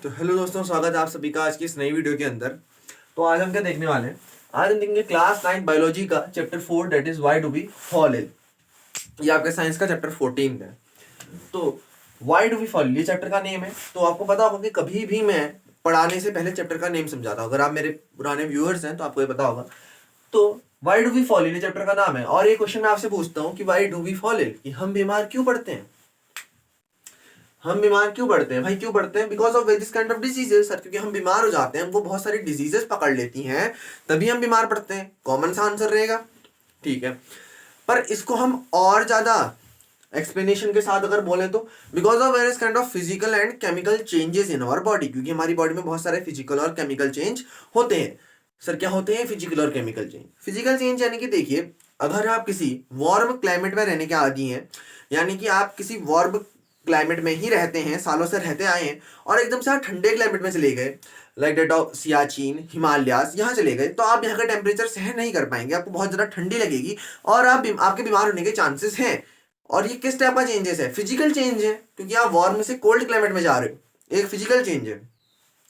तो हेलो दोस्तों, स्वागत है आप सभी का आज की इस नई वीडियो के अंदर। तो आज हम क्या देखने वाले हैं? आज हम देखेंगे क्लास 9 बायोलॉजी का chapter 4 that is why do we fall ill. ये आपके साइंस का चैप्टर 14 है। तो why do we fall ill ये चैप्टर का नेम है। तो आपको पता होगा कि कभी भी मैं पढ़ाने से पहले चैप्टर का नेम समझाता हूँ। अगर आप मेरे पुराने व्यूअर्स हैं तो आपको ये पता होगा। तो why do we fall ill ये चैप्टर का नाम है। और ये क्वेश्चन मैं आपसे पूछता हूँ कि why do we fall ill, कि हम बीमार क्यों पड़ते हैं? हम बीमार क्यों पड़ते हैं भाई? क्यों पड़ते हैं? Because of various kind of diseases sir. क्योंकि हम बीमार हो जाते हैं, हमको बहुत सारी डिजीजेस पकड़ लेती हैं, तभी हम बीमार पड़ते हैं। कॉमन सा आंसर रहेगा, ठीक है। पर इसको हम और ज्यादा एक्सप्लेनेशन के साथ अगर बोले तो because of various kind of physical and chemical changes in our body. क्योंकि हमारी बॉडी में बहुत सारे फिजिकल और केमिकल चेंज होते हैं। सर क्या होते हैं फिजिकल और केमिकल चेंज? फिजिकल चेंज यानी कि देखिए, अगर आप किसी वार्म क्लाइमेट में रहने के आदी हैं, यानी कि आप किसी वार्म क्लाइमेट में ही रहते हैं, सालों से रहते आए हैं, और एकदम से आप ठंडे क्लाइमेट में चले गए, like that of Siachen, Himalayas, यहाँ चले गए, तो आप यहाँ का टेम्परेचर सहन नहीं कर पाएंगे। आपको बहुत ज़्यादा ठंडी लगेगी और आपके बीमार होने के चांसेस हैं। और ये किस टाइप का चेंजेस है? फिजिकल चेंज है, क्योंकि आप वार्म से कोल्ड क्लाइमेट में जा रहे हो, एक फिजिकल चेंज है।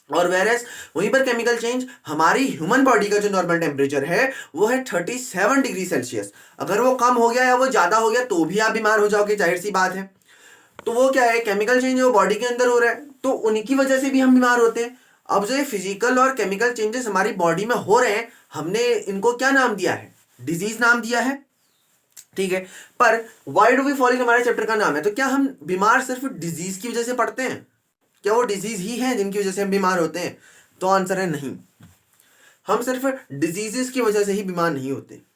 और वेरेस वहीं पर केमिकल चेंज, हमारी ह्यूमन बॉडी का जो नॉर्मल टेम्परेचर है वो है 37 डिग्री सेल्सियस। अगर वो कम हो गया या वो ज़्यादा हो गया तो भी आप बीमार हो जाओगे, जाहिर सी बात है। तो वो क्या है, केमिकल चेंज वो बॉडी के अंदर हो रहा है, तो उनकी वजह से भी हम बीमार होते हैं। अब जो ये फिजिकल और केमिकल चेंजेस हमारी बॉडी में हो रहे हैं, हमने इनको क्या नाम दिया है? डिजीज नाम दिया है, ठीक है। पर why do we fall in हमारे चैप्टर का नाम है। तो क्या हम बीमार सिर्फ डिजीज की वजह से पड़ते हैं? क्या वो डिजीज ही है जिनकी वजह से हम बीमार होते हैं? तो आंसर है नहीं। हम सिर्फ डिजीजेस की वजह से ही बीमार नहीं होते।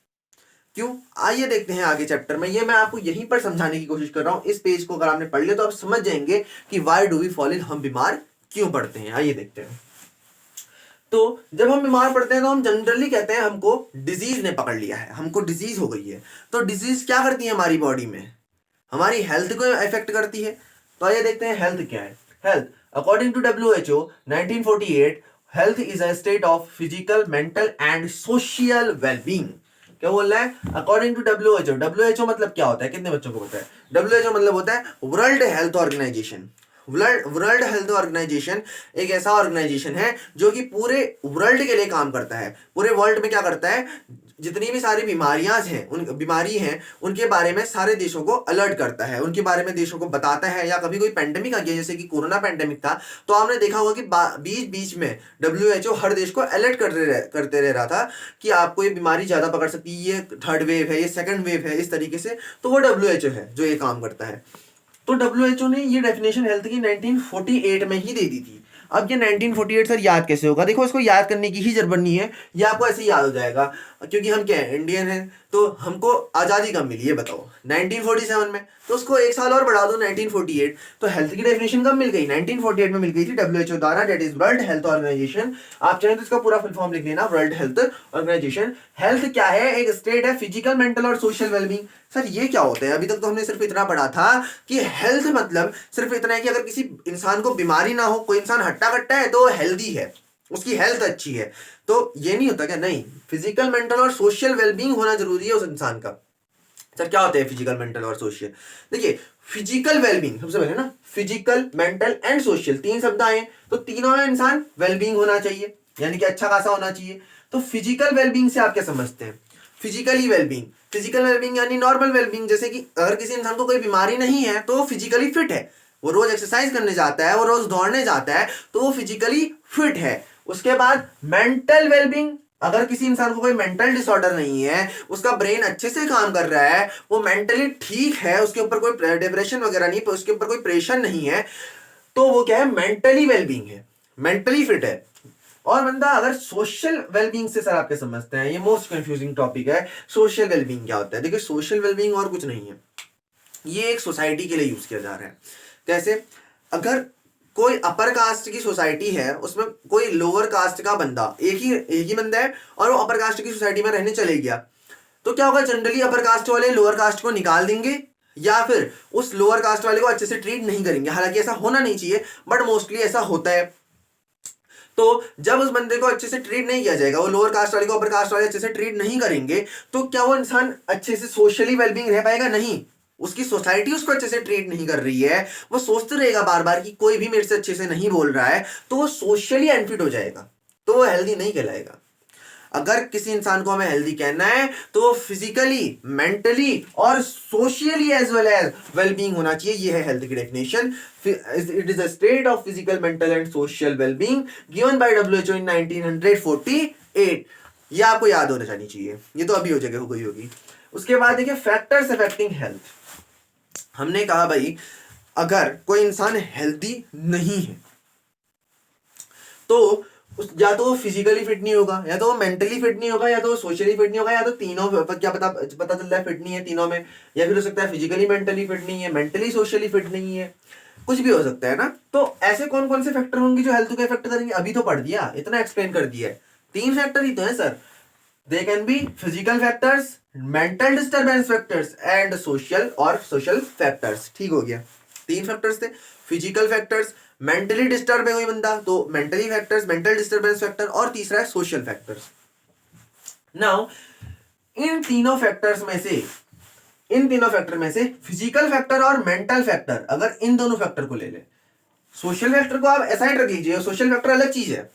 क्यों? आइए देखते हैं आगे चैप्टर में। ये मैं आपको यहीं पर समझाने की कोशिश कर रहा हूं। इस पेज को अगर आपने पढ़ लिया तो आप समझ जाएंगे कि why do we fall in, हम बीमार क्यों पड़ते हैं। आइए देखते हैं। तो जब हम बीमार पड़ते हैं तो हम जनरली कहते हैं हमको डिजीज ने पकड़ लिया है, हमको डिजीज हो गई है। तो डिजीज क्या करती है हमारी बॉडी में? हमारी हेल्थ को इफेक्ट करती है। तो आइए देखते हैं हेल्थ क्या है। Health according to WHO 1948, health is a state of physical, mental and social wellbeing. क्या बोल रहा है? अकॉर्डिंग टू WHO मतलब क्या होता है? कितने बच्चों को पता है? WHO मतलब होता है world health organisation. World health organisation एक ऐसा ऑर्गेनाइजेशन है जो कि पूरे वर्ल्ड के लिए काम करता है। पूरे वर्ल्ड में क्या करता है? जितनी भी सारी बीमारी हैं उनके बारे में सारे देशों को अलर्ट करता है, उनके बारे में देशों को बताता है। या कभी कोई पेंडेमिक आ गया, जैसे कि कोरोना पेंडेमिक था, तो आपने देखा होगा कि बीच बीच में WHO हर देश को अलर्ट करते रह रहा था कि आपको ये बीमारी ज्यादा पकड़ सकती है, ये थर्ड वेव है, ये सेकंड वेव है, इस तरीके से। तो वो WHO है जो ये काम करता है। तो WHO ने ये डेफिनेशन हेल्थ की 1948 में ही दे दी थी। अब ये 1948 सर याद कैसे होगा? देखो, इसको याद करने की ही जरूरत नहीं है, ये आपको ऐसे ही याद हो जाएगा। क्योंकि हम क्या है, इंडियन हैं। तो हमको आज़ादी कब मिली है बताओ? 1947 में। तो उसको एक साल और बढ़ा दो, 1948। तो हेल्थ की डेफिनेशन कब मिल गई? 1948 में मिल गई थी WHO द्वारा, that is world health organisation. आप चाहें तो इसका पूरा फुल फॉर्म लिख लेना, वर्ल्ड हेल्थ ऑर्गेनाइजेशन। हेल्थ क्या है? एक स्टेट है फिजिकल, मेंटल और सोशल वेलबींग। सर ये क्या होता है? अभी तक तो हमने सिर्फ इतना पढ़ा था कि हेल्थ मतलब सिर्फ इतना है कि अगर किसी इंसान को बीमारी ना हो, कोई इंसान हट्टा कट्टा है, तो वो हेल्दी है, उसकी हेल्थ अच्छी है। तो ये नहीं होता क्या? नहीं, फिजिकल, मेंटल और सोशल वेलबींग होना जरूरी है उस इंसान का। सर क्या होता है फिजिकल, मेंटल और सोशल? देखिए, फिजिकल वेलबींग सबसे पहले ना, फिजिकल, मेंटल एंड सोशल, तीन शब्द आए, तो तीनों में इंसान वेलबींग होना चाहिए, यानी कि अच्छा खासा होना चाहिए। तो फिजिकल वेलबींग से आप क्या समझते हैं? फिजिकली वेलबींग, फिजिकल वेलबींग यानी नॉर्मल वेलबींग। जैसे कि अगर किसी इंसान को कोई बीमारी नहीं है तो वो फिजिकली फिट है, वो रोज एक्सरसाइज करने जाता है, वो रोज दौड़ने जाता है, तो वो फिजिकली फिट है। उसके बाद मेंटल वेलबींग, अगर किसी इंसान को कोई मेंटल डिसऑर्डर नहीं है, उसका ब्रेन अच्छे से काम कर रहा है, वो मेंटली ठीक है, उसके ऊपर कोई डिप्रेशन वगैरह नहीं, उसके ऊपर कोई प्रेशर नहीं है, तो वो क्या है? मेंटली वेलबींग है, मेंटली फिट है। और बंदा अगर सोशल वेलबींग से सर आप क्या समझते हैं? ये मोस्ट कंफ्यूजिंग टॉपिक है। सोशल वेलबींग क्या होता है? देखिए, सोशल वेलबींग और कुछ नहीं है, ये एक सोसाइटी के लिए यूज किया जा रहा है। कैसे? अगर कोई अपर कास्ट की सोसाइटी है, उसमें कोई लोअर कास्ट का बंदा, एक ही बंदा है, और वो अपर कास्ट की सोसाइटी में रहने चले गया, तो क्या होगा? जनरली अपर कास्ट वाले लोअर कास्ट को निकाल देंगे, या फिर उस लोअर कास्ट वाले को अच्छे से ट्रीट नहीं करेंगे। हालांकि ऐसा होना नहीं चाहिए, बट मोस्टली ऐसा होता है। तो जब उस बंदे को अच्छे से ट्रीट नहीं किया जाएगा, वो लोअर कास्ट वाले को अपर कास्ट वाले अच्छे से ट्रीट नहीं करेंगे, तो क्या वो इंसान अच्छे से सोशली वेलबींग रह पाएगा? नहीं। उसकी सोसाइटी उसको अच्छे से ट्रीट नहीं कर रही है, वो सोचते रहेगा बार बार कि कोई भी मेरे से अच्छे से नहीं बोल रहा है, तो वो सोशली अनफिट हो जाएगा, तो वो हेल्दी नहीं कहलाएगा। अगर किसी इंसान को हमें हेल्दी कहना है तो वो फिजिकली, मेंटली और socially as well as wellbeing होना चाहिए। ये है हेल्थ की definition. It is a state of physical, mental and social wellbeing given by WHO in 1948। ये आपको याद होना चाहिए, ये तो अभी हो जाएगा, हो गई होगी। उसके बाद देखिए फैक्टर्स अफेक्टिंग हेल्थ। हमने कहा भाई अगर कोई इंसान हेल्दी नहीं है तो या तो वो फिजिकली फिट नहीं होगा, या तो वो मेंटली फिट नहीं होगा, या तो वो सोशली फिट नहीं होगा, या तो तीनों क्या पता चल रहा है फिट नहीं है तीनों में, या फिर हो सकता है फिजिकली मेंटली फिट नहीं है, मेंटली सोशली फिट नहीं है, कुछ भी हो सकता है ना। तो ऐसे कौन कौन से फैक्टर होंगे जो हेल्थ को इफेक्ट करेंगे? अभी तो पढ़ दिया, इतना एक्सप्लेन कर दिया है। 3 फैक्टर ही तो है sir. They can be physical factors, mental disturbance factors and social factors. ठीक हो गया, 3 फैक्टर्स थे। फिजिकल फैक्टर्स, मेंटली डिस्टर्ब है कोई बंदा तो mentally factors, mental disturbance factor, और तीसरा है सोशल फैक्टर्स। नाउ इन तीनों फैक्टर में से फिजिकल फैक्टर और मेंटल फैक्टर, अगर इन दोनों फैक्टर को ले ले, सोशल फैक्टर को आप असाइड रख लीजिए, सोशल फैक्टर अलग चीज है,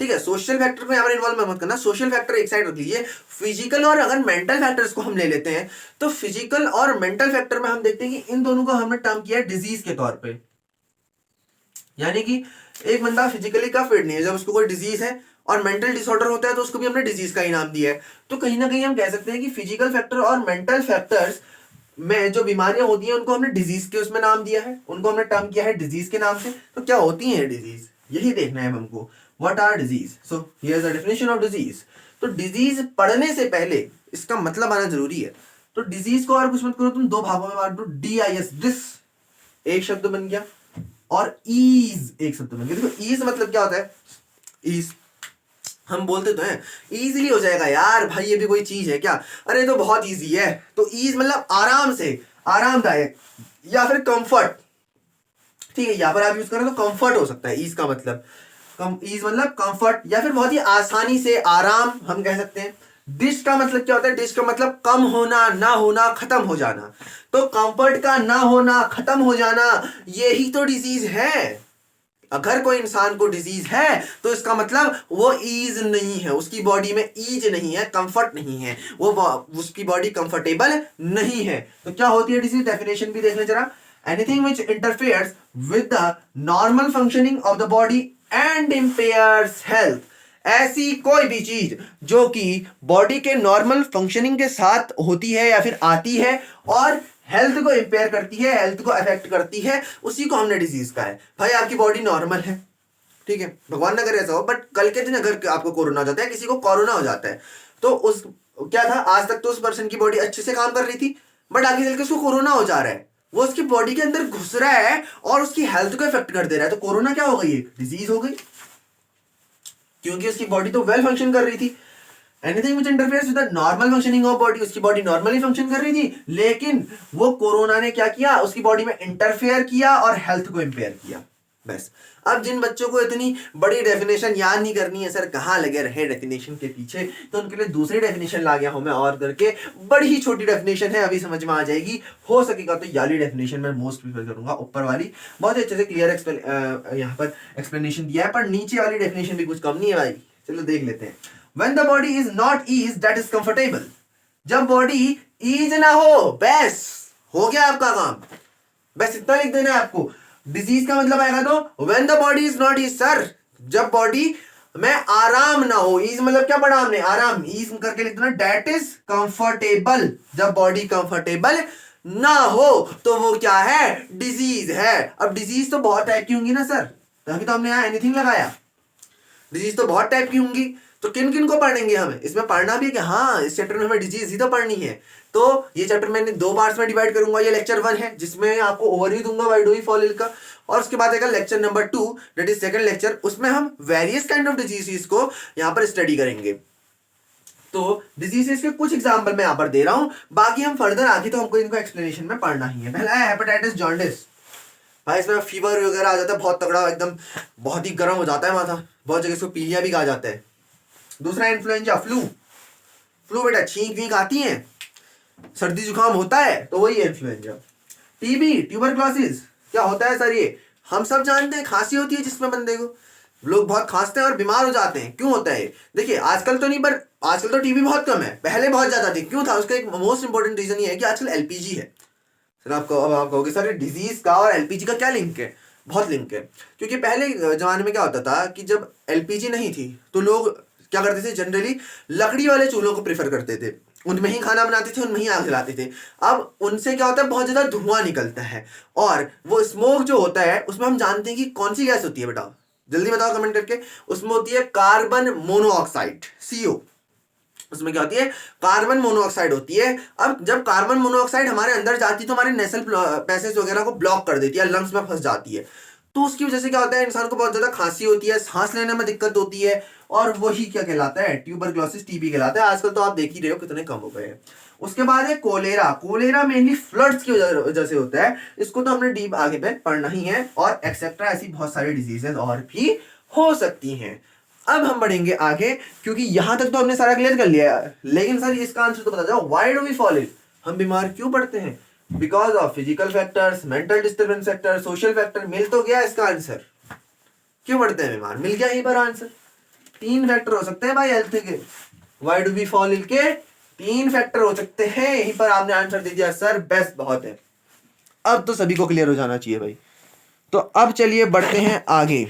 ठीक है। सोशल फैक्टर को यहाँ पर इन्वॉल्व मत करना, सोशल फैक्टर एक साइड रख लीजिए। फिजिकल और अगर मेंटल फैक्टर्स को हम ले लेते हैं तो फिजिकल और मेंटल फैक्टर में हम देखते हैं कि इन दोनों को हमने टर्म किया है डिजीज के तौर पे। यानी कि एक बंदा फिजिकली का फिट नहीं है, जब उसको कोई डिजीज है और मेंटल डिसऑर्डर होता है तो उसको भी हमने डिजीज का ही नाम दिया है। तो कहीं ना कहीं हम कह सकते हैं कि फिजिकल फैक्टर और मेंटल फैक्टर्स में जो बीमारियां होती हैं उनको हमने डिजीज के उसमें नाम दिया है, उनको हमने टर्म किया है डिजीज के नाम से। तो क्या होती है डिजीज, यही देखना है हमको। What are disease? So here is the definition of disease. तो डिजीज पढ़ने से पहले इसका मतलब आना जरूरी है। तो डिजीज को और कुछ मत करो, तुम 2 भागों में बांट दो। DIS, डिस एक शब्द बन गया, और ईज एक शब्द बन गया। देखो ईज मतलब क्या होता है? ईज हम बोलते तो हैं इजीली हो जाएगा यार भाई, ये भी कोई चीज है क्या? अरे तो बहुत इजी है। तो ईज मतलब आराम से, आरामदायक या फिर कंफर्ट, ठीक है। यहाँ पर आप यूज करें तो कंफर्ट हो सकता है ईज का मतलब। ईज मतलब कंफर्ट या फिर बहुत ही आसानी से, आराम हम कह सकते हैं। डिश का मतलब क्या होता है? डिश का मतलब कम होना, ना होना, खत्म हो जाना। तो कंफर्ट का ना होना, खत्म हो जाना, यही तो डिजीज है। अगर कोई इंसान को डिजीज है तो इसका मतलब वो ईज नहीं है, उसकी बॉडी में ईज नहीं है, कंफर्ट नहीं है, वो उसकी बॉडी कंफर्टेबल नहीं है। तो क्या होती है डिजीज? डेफिनेशन भी देख ले जरा। Anything which interferes with the normal functioning of the body and impairs health. ऐसी कोई भी चीज जो कि बॉडी के नॉर्मल फंक्शनिंग के साथ होती है या फिर आती है और हेल्थ को इंपेयर करती है, हेल्थ को अफेक्ट करती है, उसी को हमने डिजीज कहा है। भाई आपकी बॉडी नॉर्मल है, ठीक है, भगवान ना करे ऐसा हो, बट कल के दिन अगर आपको कोरोना हो जाता है, किसी को कोरोना हो जाता है, तो उस क्या था, आज तक तो उस पर्सन की बॉडी अच्छे से काम कर रही थी, बट आगे चल के उसको कोरोना हो जा रहा है, वो उसकी बॉडी के अंदर घुस रहा है और उसकी हेल्थ को इफेक्ट कर दे रहा है। तो कोरोना क्या हो गई? एक डिजीज हो गई, क्योंकि उसकी बॉडी तो वेल फंक्शन कर रही थी। Anything which interferes with the normal functioning of body, उसकी बॉडी नॉर्मली फंक्शन कर रही थी, लेकिन वो कोरोना ने क्या किया? उसकी बॉडी में इंटरफेयर किया और हेल्थ को इंपेयर किया। बस। अब जिन बच्चों को इतनी बड़ी डेफिनेशन याद नहीं करनी है, सर कहाँ लगे रहे डेफिनेशन के पीछे, तो उनके लिए दूसरी डेफिनेशन ला गया हूं मैं और करके। बड़ी ही छोटी डेफिनेशन है, अभी समझ में आ जाएगी। हो सकेगा तो ये वाली डेफिनेशन मैं मोस्ट प्रीफर करूंगा, ऊपर वाली बहुत ही अच्छे से क्लियर यहाँ पर एक्सप्लेनेशन दिया है, पर नीचे वाली डेफिनेशन भी कुछ कम नहीं है भाई। चलो देख लेते हैं। When the body is not ease, that is comfortable. जब बॉडी ईज ना हो, बस हो गया आपका काम, बस इतना लिख देना है आपको। डिजीज का मतलब आएगा तो when the body is not ease, sir जब बॉडी में आराम ना हो, ईज मतलब क्या पढ़ा हमने? आराम, ईज करके लिख देना that is comfortable। जब बॉडी कंफर्टेबल ना हो तो वो क्या है? डिजीज है। अब डिजीज तो बहुत टाइप की होंगी ना सर, तभी तो हमने यहाँ एनीथिंग लगाया। डिजीज तो बहुत टाइप की होंगी, तो किन किन को पढ़ेंगे हमें? इसमें पढ़ना भी है कि हाँ इस चैप्टर में हमें डिजीज ही तो पढ़नी है। तो ये चैप्टर मैंने 2 पार्ट्स में डिवाइड करूंगा। ये लेक्चर 1 है जिसमें आपको ओवरव्यू दूंगा why do we fall ill का, और उसके बाद आएगा lecture number 2 that is second lecture, उसमें हम वेरियस काइंड ऑफ डिजीजेस को यहाँ पर स्टडी करेंगे। तो डिजीजेस के कुछ एग्जाम्पल मैं यहाँ पर दे रहा हूँ, बाकी हम फर्दर आगे तो हमको इनको एक्सप्लेनेशन में पढ़ना ही है। पहला है हेपेटाइटिस जॉन्डिस। भाई इसमें फीवर वगैरह आ जाता है बहुत तगड़ा, एकदम बहुत ही गर्म हो जाता है माथा, बहुत जगह इसको पीलिया भी कहा जाता है। दूसरा इन्फ्लुएंजा, फ्लू बेटा छींक वींक आती है, सर्दी जुकाम होता है तो वही इन्फ्लुएंजा। टीबी ट्यूबरक्लोसिस क्या होता है सर? ये हम सब जानते हैं, खांसी होती है जिसमें बंदे को, लोग बहुत खांसते हैं और बीमार हो जाते हैं। क्यों होता है? देखिए आजकल तो नहीं, पर आजकल तो टीबी बहुत कम है, पहले बहुत ज्यादा थी। क्यों था? उसका एक मोस्ट इंपॉर्टेंट रीजन ये है कि आजकल एलपीजी है। सर आप कहोगे सर डिजीज का और एलपीजी का क्या लिंक है? बहुत लिंक है। क्योंकि पहले जमाने में क्या होता था कि जब एलपीजी नहीं थी तो लोग क्या करते थे, जनरली लकड़ी वाले चूल्हों को प्रेफर करते थे, उनमें ही खाना बनाते थे, उनमें ही आग जलाते थे। अब उनसे क्या होता है, बहुत ज्यादा धुआं निकलता है, और वो स्मोक जो होता है उसमें हम जानते हैं कि कौन सी गैस होती है बेटा, जल्दी बताओ कमेंट करके। उसमें होती है कार्बन मोनोऑक्साइड, CO। उसमें क्या होती है? कार्बन मोनोऑक्साइड होती है। अब जब कार्बन मोनोऑक्साइड हमारे अंदर जाती है तो हमारे नेसल पैसेज वगैरह को ब्लॉक कर देती है, लंग्स में फंस जाती है। तो उसकी वजह से क्या होता है, इंसान को बहुत ज्यादा खांसी होती है, सांस लेने में दिक्कत होती है, और वही क्या कहलाता है? ट्यूबरक्लोसिस, टीबी कहलाता है। आजकल तो आप देख ही रहे हो कितने कम हो गए हैं। उसके बाद है कोलेरा। कोलेरा मेनली फ्लड्स की वजह से होता है, इसको तो हमने डीप आगे पे पढ़ना ही है, और एक्सेट्रा ऐसी बहुत सारी डिजीजेस और भी हो सकती हैं। अब हम बढ़ेंगे आगे, क्योंकि यहां तक तो हमने सारा क्लियर कर लिया है, लेकिन सर इसका आंसर तो बता जाओ, why do we fall ill? हम बीमार क्यों पड़ते हैं? Because of physical factors, mental disturbance factor, social factor. मिल तो गया इसका आंसर, क्यों पड़ते हैं बीमार? मिल गया यहीं पर आंसर। 3 फैक्टर हो सकते हैं भाई हेल्थ के, why do we fall ill के 3 फैक्टर हो सकते हैं। यहीं पर आपने आंसर दे दिया सर, बेस्ट, बहुत है। अब तो सभी को क्लियर हो जाना चाहिए भाई। तो अब चलिए बढ़ते हैं आगे।